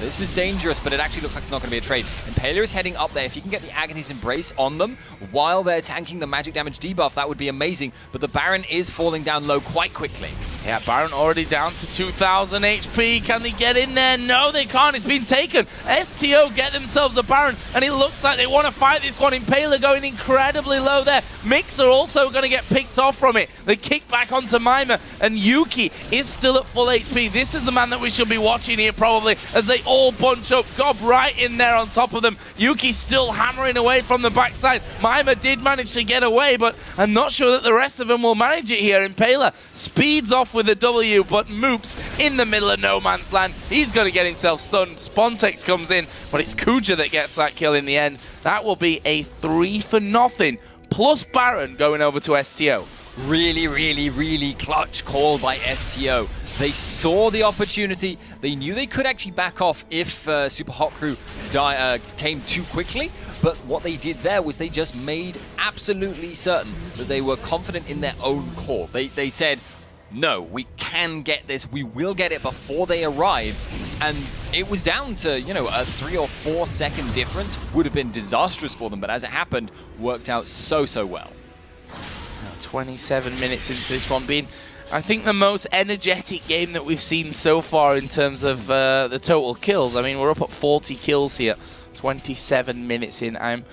This is dangerous, but it actually looks like it's not going to be a trade. Impaler is heading up there. If you can get the Agony's Embrace on them while they're tanking the magic damage debuff, that would be amazing. But the Baron is falling down low quite quickly. Yeah, Baron already down to 2,000 HP. Can they get in there? No, they can't. It's been taken. STO get themselves a Baron, and it looks like they want to fight this one. Impaler going incredibly low there. Mixer also going to get picked off from it. The kick back onto Maima, and Yuki is still at full HP. This is the man that we should be watching here probably, as they all bunch up. Gob right in there on top of them. Yuki still hammering away from the backside. Maima did manage to get away, but I'm not sure that the rest of them will manage it here. Impaler speeds off with a W, but Moops in the middle of no man's land. He's going to get himself stunned. Spontex comes in, but it's Kuja that gets that kill in the end. That will be a 3-for-0 plus Baron going over to STO. Really, really, really clutch call by STO. They saw the opportunity. They knew they could actually back off if Super Hot Crew came too quickly. But what they did there was they just made absolutely certain that they were confident in their own core. They said, no, we can get this. We will get it before they arrive. And it was down to, you know, a 3 or 4 second difference. Would have been disastrous for them, but as it happened, worked out so well. 27 minutes into this one being, I think, the most energetic game that we've seen so far in terms of the total kills. I mean, we're up at 40 kills here, 27 minutes in. I'm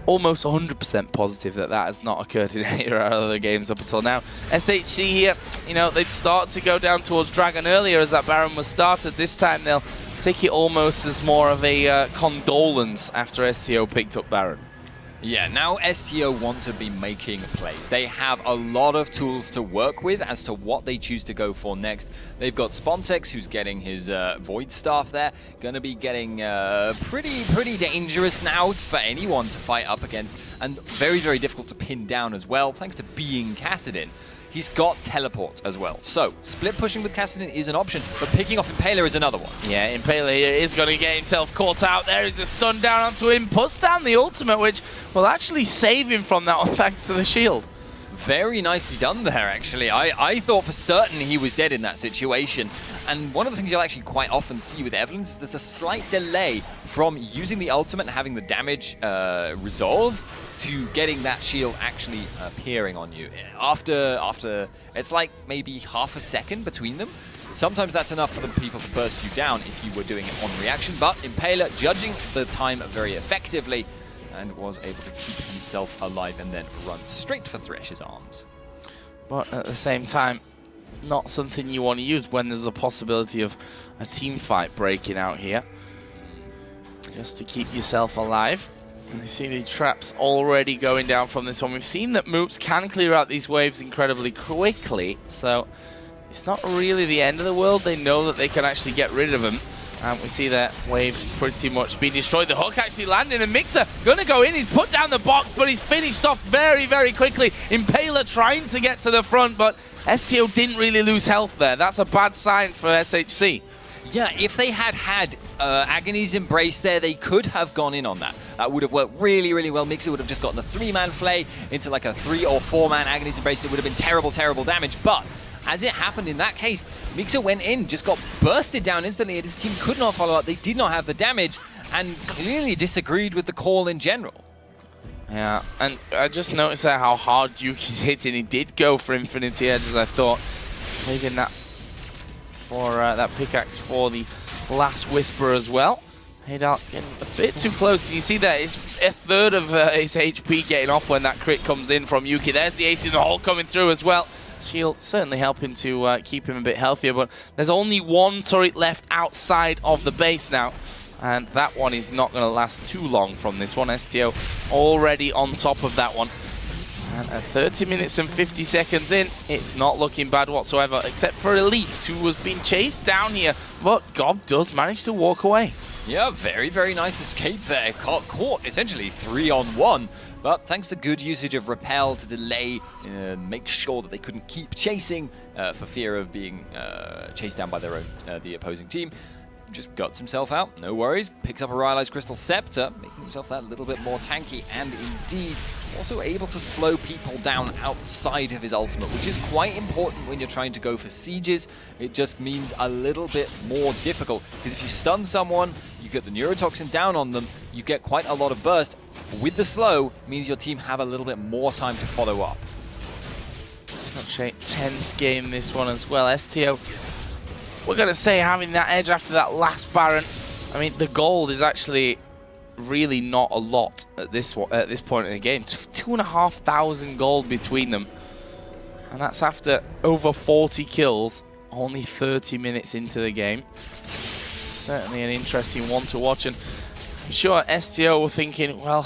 almost 100% positive that that has not occurred in any of our other games up until now. SHC here, you know, they'd start to go down towards Dragon earlier as that Baron was started. This time they'll take it almost as more of a condolence after STO picked up Baron. Yeah, now STO want to be making plays. They have a lot of tools to work with as to what they choose to go for next. They've got Spontex, who's getting his Void Staff there. Going to be getting pretty dangerous now for anyone to fight up against. And very, very difficult to pin down as well, thanks to being Kassadin. He's got teleport as well. So, split pushing with Kassadin is an option, but picking off Impaler is another one. Yeah, Impaler here is going to get himself caught out. There is a stun down onto him, puts down the ultimate, which will actually save him from that one thanks to the shield. Very nicely done there, actually. I thought for certain he was dead in that situation. And one of the things you'll actually quite often see with Evelynn is there's a slight delay from using the ultimate and having the damage resolve to getting that shield actually appearing on you. After it's like maybe half a second between them. Sometimes that's enough for the people to burst you down if you were doing it on reaction, but Impaler judging the time very effectively and was able to keep himself alive and then run straight for Thresh's arms. But at the same time, not something you want to use when there's a possibility of a team fight breaking out here. Just to keep yourself alive. And you see the traps already going down from this one. We've seen that Moops can clear out these waves incredibly quickly, so it's not really the end of the world. They know that they can actually get rid of them. And we see that waves pretty much being destroyed. The hook actually landing, and Mixer gonna go in. He's put down the box, but he's finished off very, very quickly. Impaler trying to get to the front, but STO didn't really lose health there. That's a bad sign for SHC. Yeah, if they had Agony's Embrace there, they could have gone in on that. That would have worked really, really well. Mixer would have just gotten a 3-man play into like a 3 or 4-man Agony's Embrace. It would have been terrible, terrible damage. But as it happened in that case, Mixer went in, just got bursted down instantly, and his team could not follow up. They did not have the damage, and clearly disagreed with the call in general. Yeah, and I just noticed there how hard Yuki's hitting. He did go for Infinity Edge, as I thought, leaving that for that pickaxe for the last Whisper as well. Haydar getting a bit too close. You see that it's a third of his HP getting off when that crit comes in from Yuki. There's the ace in the hole coming through as well. Shield certainly helping to keep him a bit healthier, but there's only one turret left outside of the base now. And that one is not going to last too long from this one. STO already on top of that one. And at 30 minutes and 50 seconds in, it's not looking bad whatsoever, except for Elise, who was being chased down here. But Gob does manage to walk away. Yeah, very, very nice escape there. Caught essentially 3-on-1. But thanks to good usage of Repel to delay, make sure that they couldn't keep chasing for fear of being chased down by their own, the opposing team. Just guts himself out, no worries. Picks up a Rhyolized Crystal Scepter, making himself that little bit more tanky, and indeed also able to slow people down outside of his ultimate, which is quite important when you're trying to go for sieges. It just means a little bit more difficult, because if you stun someone, you get the Neurotoxin down on them, you get quite a lot of burst. With the slow, means your team have a little bit more time to follow up. Such a tense game, this one as well. STO, we're going to say, having that edge after that last Baron. I mean, the gold is actually really not a lot at this point in the game. 2,500 gold between them. And that's after over 40 kills, only 30 minutes into the game. Certainly an interesting one to watch. And I'm sure STO were thinking, well,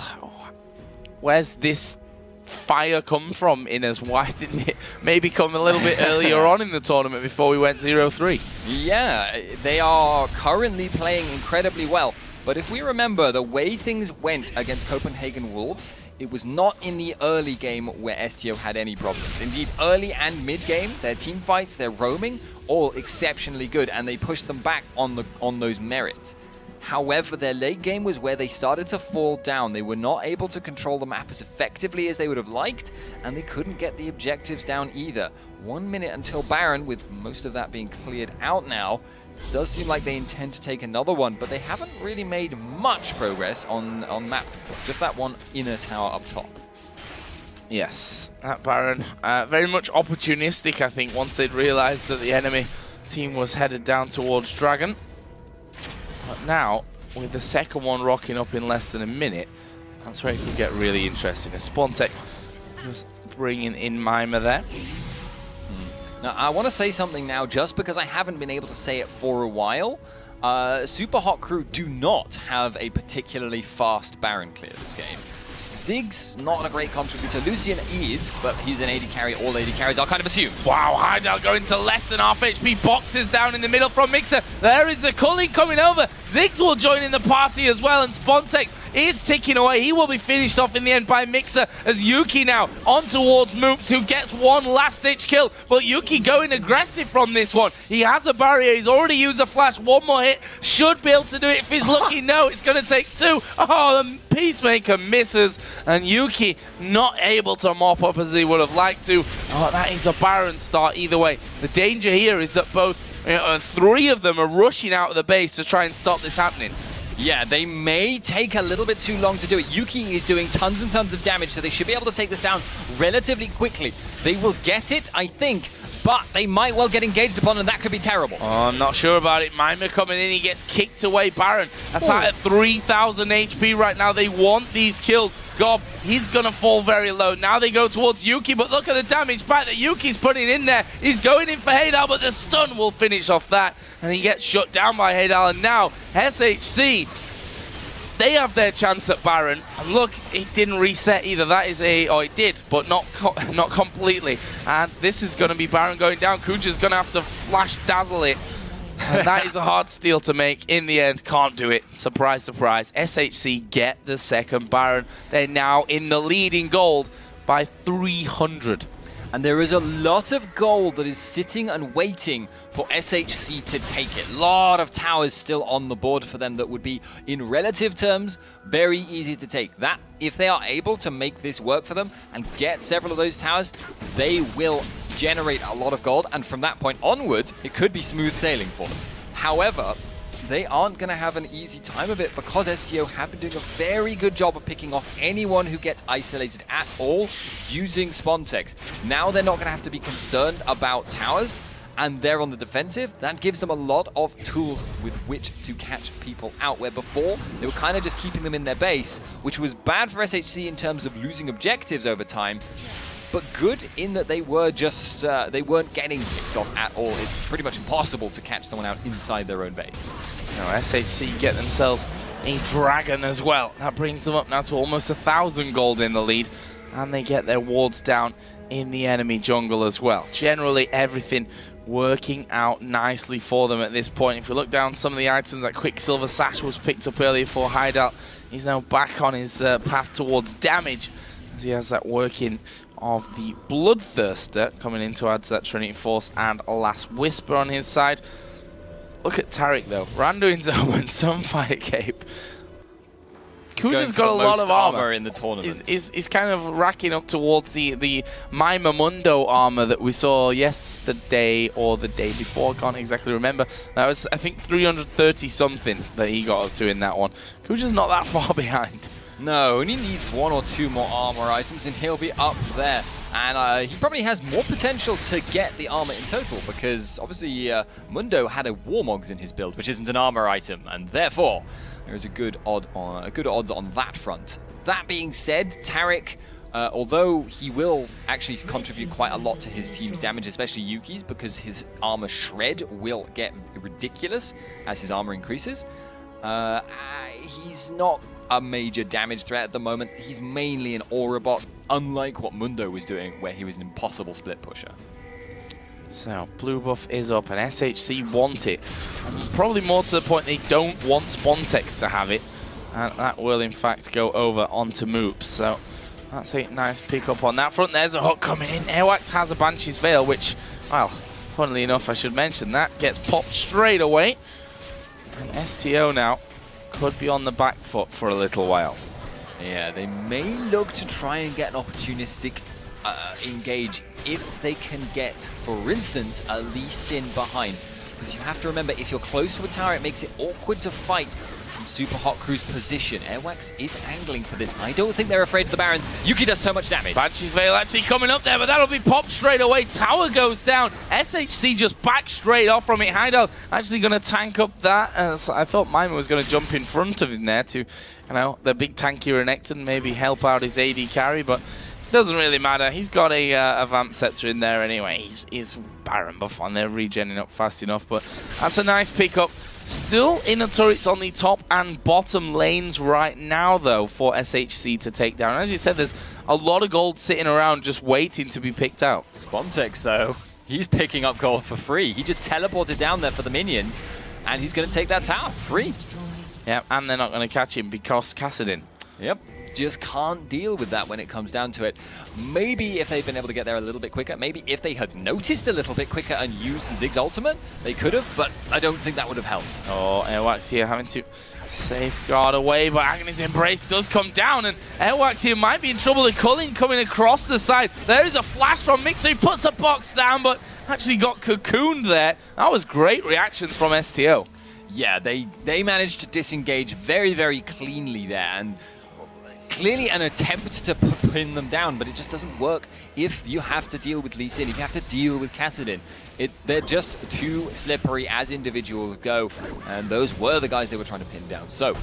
where's this fire come from in us? Why didn't it maybe come a little bit earlier on in the tournament before we went 0-3? Yeah, they are currently playing incredibly well. But if we remember the way things went against Copenhagen Wolves, it was not in the early game where STO had any problems. Indeed, early and mid-game, their team fights, their roaming, all exceptionally good, and they pushed them back on those merits. However, their late game was where they started to fall down. They were not able to control the map as effectively as they would have liked, and they couldn't get the objectives down either. 1 minute until Baron, with most of that being cleared out now. It does seem like they intend to take another one, but they haven't really made much progress on map control. Just that one inner tower up top. Yes, that Baron, very much opportunistic, I think, once they'd realized that the enemy team was headed down towards Dragon. But now, with the second one rocking up in less than a minute, That's where it could get really interesting. Spontex just bringing in Mimer there. Now, I want to say something now, just because I haven't been able to say it for a while. Super Hot Crew do not have a particularly fast Baron clear this game. Ziggs, not a great contributor. Lucian is, but he's an AD carry. All AD carries are kind of assumed. Wow, Heidel going to less than half HP. Boxes down in the middle from Mixer. There is the Culling coming over. Ziggs will join in the party as well, and Spontex is ticking away. He will be finished off in the end by Mixer, as Yuki now on towards Moops, who gets one last-ditch kill. But Yuki going aggressive from this one. He has a barrier. He's already used a flash. One more hit. Should be able to do it if he's lucky. No, it's going to take two. Oh, the Peacemaker misses, and Yuki not able to mop up as he would have liked to. Oh, that is a Baron start either way. The danger here is that both three of them are rushing out of the base to try and stop this happening. Yeah, they may take a little bit too long to do it. Yuki is doing tons and tons of damage, so they should be able to take this down relatively quickly. They will get it, I think, but they might well get engaged upon, and that could be terrible. Oh, I'm not sure about it. Mimer coming in, he gets kicked away. Baron, that's at 3,000 HP right now. They want these kills. Gob, he's going to fall very low. Now they go towards Yuki, but look at the damage back that Yuki's putting in there. He's going in for Heidel, but the stun will finish off that, and he gets shut down by Heidel. And now SHC, they have their chance at Baron. And look, it didn't reset either. That is it did, but not completely. And this is going to be Baron going down. Kuja's going to have to flash dazzle it. And that is a hard steal to make in the end. Can't do it. Surprise, surprise. SHC get the second Baron. They're now in the lead in gold by 300. And there is a lot of gold that is sitting and waiting for SHC to take it. A lot of towers still on the board for them that would be, in relative terms, very easy to take. That, if they are able to make this work for them and get several of those towers, they will generate a lot of gold. And from that point onwards, it could be smooth sailing for them. However, they aren't going to have an easy time of it, because STO have been doing a very good job of picking off anyone who gets isolated at all using Spontex. Now they're not going to have to be concerned about towers, and they're on the defensive. That gives them a lot of tools with which to catch people out, where before they were kind of just keeping them in their base, which was bad for SHC in terms of losing objectives over time, but good in that they were just, they weren't getting picked off at all. It's pretty much impossible to catch someone out inside their own base. Now SHC get themselves a dragon as well. That brings them up now to almost 1,000 gold in the lead, and they get their wards down in the enemy jungle as well. Generally everything working out nicely for them at this point. If you look down some of the items, like Quicksilver Sash was picked up earlier for Heidel. He's now back on his path towards damage, as he has that working of the Bloodthirster coming in to add to that Trinity Force, and a Last Whisper on his side. Look at Taric though. Randuin's Omen, Sunfire Cape. Kuja's got a lot of armor in the tournament. He's kind of racking up towards the Mimer Mundo armor that we saw yesterday or the day before. I can't exactly remember. That was, I think, 330 something that he got up to in that one. Kuja's not that far behind. No, and he needs one or two more armor items and he'll be up there. And he probably has more potential to get the armor in total, because obviously Mundo had a Warmogs in his build, which isn't an armor item, and therefore there is a good odds on that front. That being said, Taric, although he will actually contribute quite a lot to his team's damage, especially Yuki's, because his armor shred will get ridiculous as his armor increases, he's not a major damage threat at the moment. He's mainly an aura bot, unlike what Mundo was doing, where he was an impossible split pusher. So, blue buff is up, and SHC want it. And probably more to the point, they don't want Spontex to have it. And that will, in fact, go over onto Moops. So, that's a nice pick up on that front. There's a hook coming in. Airwax has a Banshee's Veil, which, well, funnily enough, I should mention, that gets popped straight away. And STO now could be on the back foot for a little while. Yeah, they may look to try and get an opportunistic engage if they can get, for instance, a Lee Sin behind. Because you have to remember, if you're close to a tower, it makes it awkward to fight from Super Hot Crew's position. Airwax is angling for this. I don't think they're afraid of the Baron. Yuki does so much damage. Banshee's Veil actually coming up there, but that'll be popped straight away. Tower goes down. SHC just back straight off from it. Heidel actually going to tank up that. So I thought Mima was going to jump in front of him there to, the big tanky Renekton maybe help out his AD carry, but it doesn't really matter. He's got a Vamp Scepter in there anyway. He's Baron buff on there, regenning up fast enough, but that's a nice pickup. Still inner turrets on the top and bottom lanes right now, though, for SHC to take down. As you said, there's a lot of gold sitting around just waiting to be picked out. Spontex, though, he's picking up gold for free. He just teleported down there for the minions, and he's going to take that tower free. Yeah, and they're not going to catch him because Kassadin. Yep, just can't deal with that when it comes down to it. Maybe if they'd been able to get there a little bit quicker, maybe if they had noticed a little bit quicker and used Zig's ultimate, they could have, but I don't think that would have helped. Oh, Airwax here having to safeguard away, but Agony's Embrace does come down, and Airwax here might be in trouble. The Culling coming across the side. There is a flash from Mixer, who puts a box down, but actually got cocooned there. That was great reactions from STO. Yeah, they managed to disengage very, very cleanly there, and clearly an attempt to pin them down, but it just doesn't work if you have to deal with Lee Sin, if you have to deal with Kassadin. They're just too slippery as individuals go, and those were the guys they were trying to pin down. So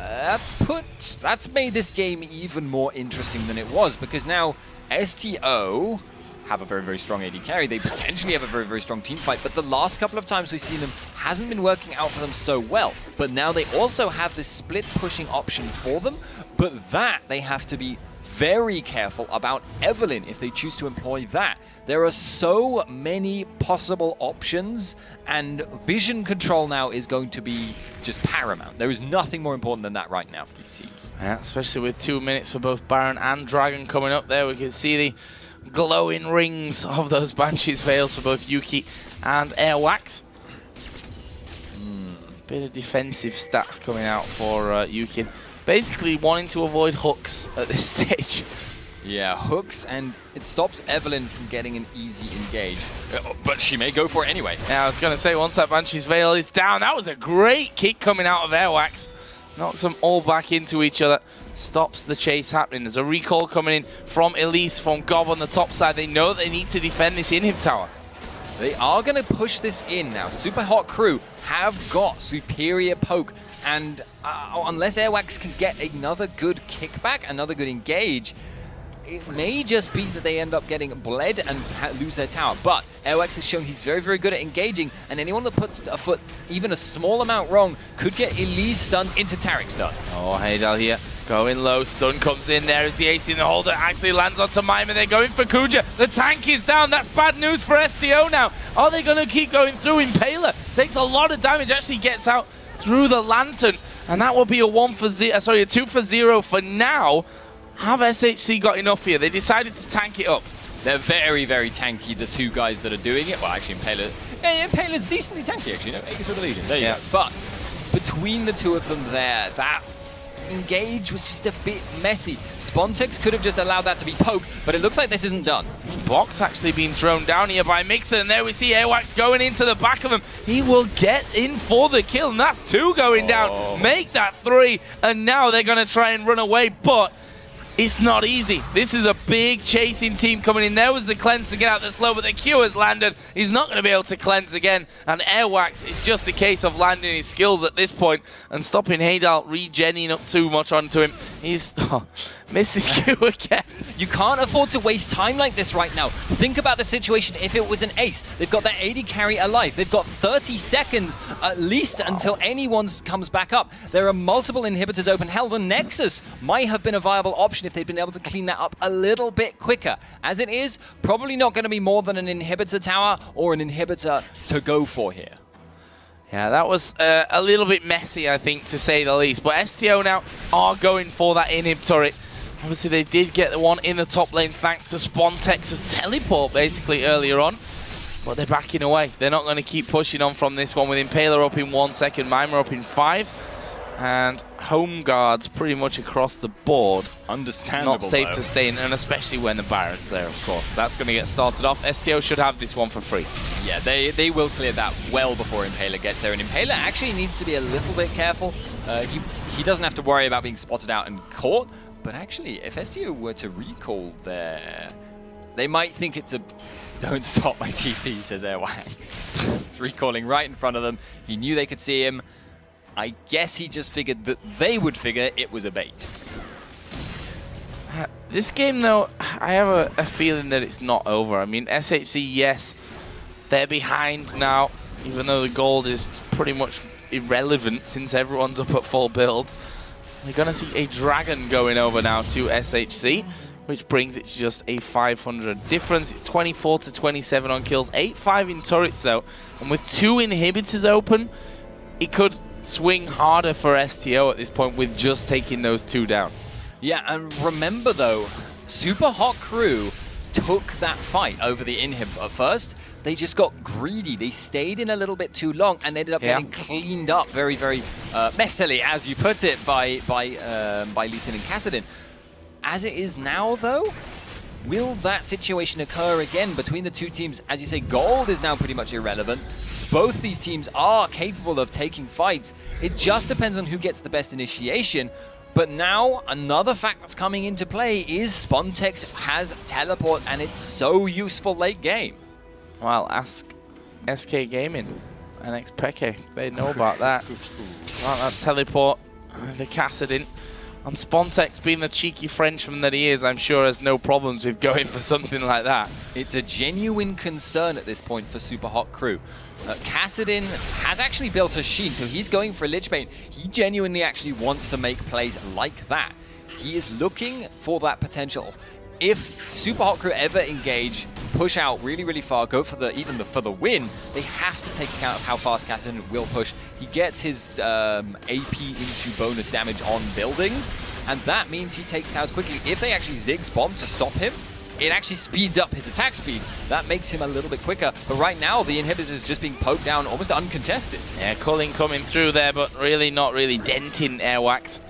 that's made this game even more interesting than it was, because now STO have a very, very strong AD carry. They potentially have a very, very strong team fight, but the last couple of times we've seen them hasn't been working out for them so well. But now they also have this split pushing option for them, but that they have to be very careful about Evelynn if they choose to employ that. There are so many possible options, and vision control now is going to be just paramount. There is nothing more important than that right now for these teams. Yeah, especially with 2 minutes for both Baron and Dragon coming up there. We can see the glowing rings of those Banshee's Veils for both Yuki and Airwax. Bit of defensive stats coming out for Yuki. Basically wanting to avoid hooks at this stage. Yeah, hooks, and it stops Evelynn from getting an easy engage. But she may go for it anyway. Yeah, I was going to say, once that Banshee's Veil is down, that was a great kick coming out of Airwax. Knocks them all back into each other. Stops the chase happening. There's a recall coming in from Elise, from Gob on the top side. They know they need to defend this inhib tower. They are going to push this in now. Super Hot Crew have got superior poke, and unless Airwax can get another good kickback, another good engage, it may just be that they end up getting bled and lose their tower. But Airwax has shown he's very, very good at engaging, and anyone that puts a foot even a small amount wrong could get Elise stunned into Tarek stun. Oh, Heidel here going low. Stun comes in there as the ace in the holder actually lands onto Mima. They're going for Kuja. The tank is down. That's bad news for STO now. Are they going to keep going through? Impaler takes a lot of damage, actually gets out through the lantern, and that will be a 2 for 0 for now. Have SHC got enough here? They decided to tank it up. They're very, very tanky, the two guys that are doing it. Well, actually, Impaler's decently tanky, actually. Aegis of the Legion. There you go. But between the two of them there, that engage was just a bit messy. Spontex could have just allowed that to be poked, but it looks like this isn't done. Box actually being thrown down here by Mixer, and there we see Airwax going into the back of him. He will get in for the kill, and that's 2 going down. Make that 3, and now they're going to try and run away, but it's not easy. This is a big chasing team coming in. There was the cleanse to get out the slow, but the Q has landed. He's not going to be able to cleanse again. And Airwax, it's just a case of landing his skills at this point and stopping Heidel regenning up too much onto him. He's missed his Q again. You can't afford to waste time like this right now. Think about the situation if it was an ace. They've got their AD carry alive. They've got 30 seconds at least until anyone comes back up. There are multiple inhibitors open. Hell, the Nexus might have been a viable option if they'd been able to clean that up a little bit quicker. As it is, probably not going to be more than an inhibitor tower or an inhibitor to go for here. Yeah, that was a little bit messy, I think, to say the least. But STO now are going for that inhib turret. Obviously, they did get the one in the top lane thanks to Spontex's teleport, basically, earlier on. But they're backing away. They're not going to keep pushing on from this one with Impaler up in 1 second, Mima up in 5. And home guards pretty much across the board. Understandable, not safe though to stay in, and especially when the Baron's there, of course. That's going to get started off. STO should have this one for free. Yeah, they will clear that well before Impaler gets there. And Impaler actually needs to be a little bit careful he doesn't have to worry about being spotted out and caught. But actually, if STO were to recall there, they might think it's a... Don't stop my TP, says Airwax. He's recalling right in front of them. He knew they could see him. I guess he just figured that they would figure it was a bait. This game, though, I have a feeling that it's not over. I mean, SHC, yes, they're behind now, even though the gold is pretty much irrelevant since everyone's up at full builds. We're going to see a dragon going over now to SHC, which brings it to just a 500 difference. It's 24 to 27 on kills, 8-5 in turrets, though. And with 2 inhibitors open, it could swing harder for STO at this point with just taking those 2 down. Yeah, and remember though, Super Hot Crew took that fight over the inhib at first. They just got greedy. They stayed in a little bit too long and ended up getting cleaned up very, very messily, as you put it, by Lee Sin and Kassadin. As it is now, though, will that situation occur again between the two teams? As you say, gold is now pretty much irrelevant. Both these teams are capable of taking fights. It just depends on who gets the best initiation. But now, another fact that's coming into play is Spontex has teleport, and it's so useful late game. Well, ask SK Gaming and XPeke. They know about that. About that teleport, the Kassadin. And Spontex, being the cheeky Frenchman that he is, I'm sure has no problems with going for something like that. It's a genuine concern at this point for Super Hot Crew. Kassadin has actually built a Sheen, so he's going for a Lich Bane. He genuinely actually wants to make plays like that. He is looking for that potential. If Super Hot Crew ever engage, push out really, really far, go for for the win, they have to take account of how fast Kassadin will push. He gets his AP into bonus damage on buildings, and that means he takes towers quickly. If they actually Ziggs bomb to stop him, it actually speeds up his attack speed. That makes him a little bit quicker. But right now, the inhibitor is just being poked down almost uncontested. Yeah, culling coming through there, but really not really denting Airwax.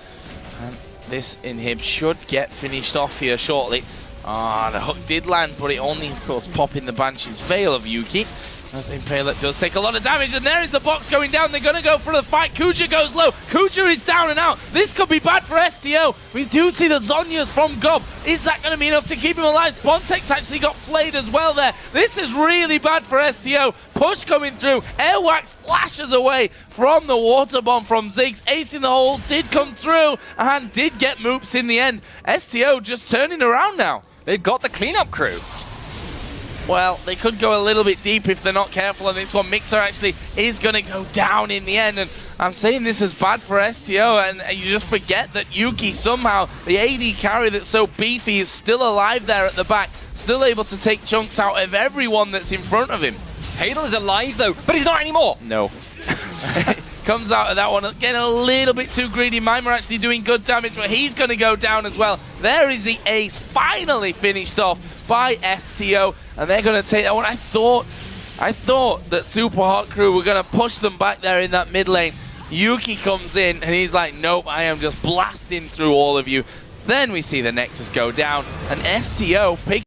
And this inhib should get finished off here shortly. The hook did land, but it only, of course, popping the Banshee's Veil of Yuki. As Impaler does take a lot of damage, and there is the box going down. They're going to go for the fight. Kuja goes low. Kuja is down and out. This could be bad for STO. We do see the Zhonya's from Gob. Is that going to be enough to keep him alive? Spontex actually got flayed as well there. This is really bad for STO. Push coming through. Airwax flashes away from the water bomb from Ziggs. Ace in the hole did come through and did get moops in the end. STO just turning around now. They've got the cleanup crew. Well, they could go a little bit deep if they're not careful on this one. Mixer actually is going to go down in the end, and I'm saying this is bad for STO, and you just forget that Yuki somehow, the AD carry that's so beefy, is still alive there at the back, still able to take chunks out of everyone that's in front of him. Hadel is alive though, but he's not anymore. No. Comes out of that one, getting a little bit too greedy. Mimer actually doing good damage, but he's going to go down as well. There is the ace, finally finished off by STO, and they're going to take that one. I thought that Super Hot Crew were going to push them back there in that mid lane. Yuki comes in, and he's like, nope, I am just blasting through all of you. Then we see the Nexus go down, and STO pick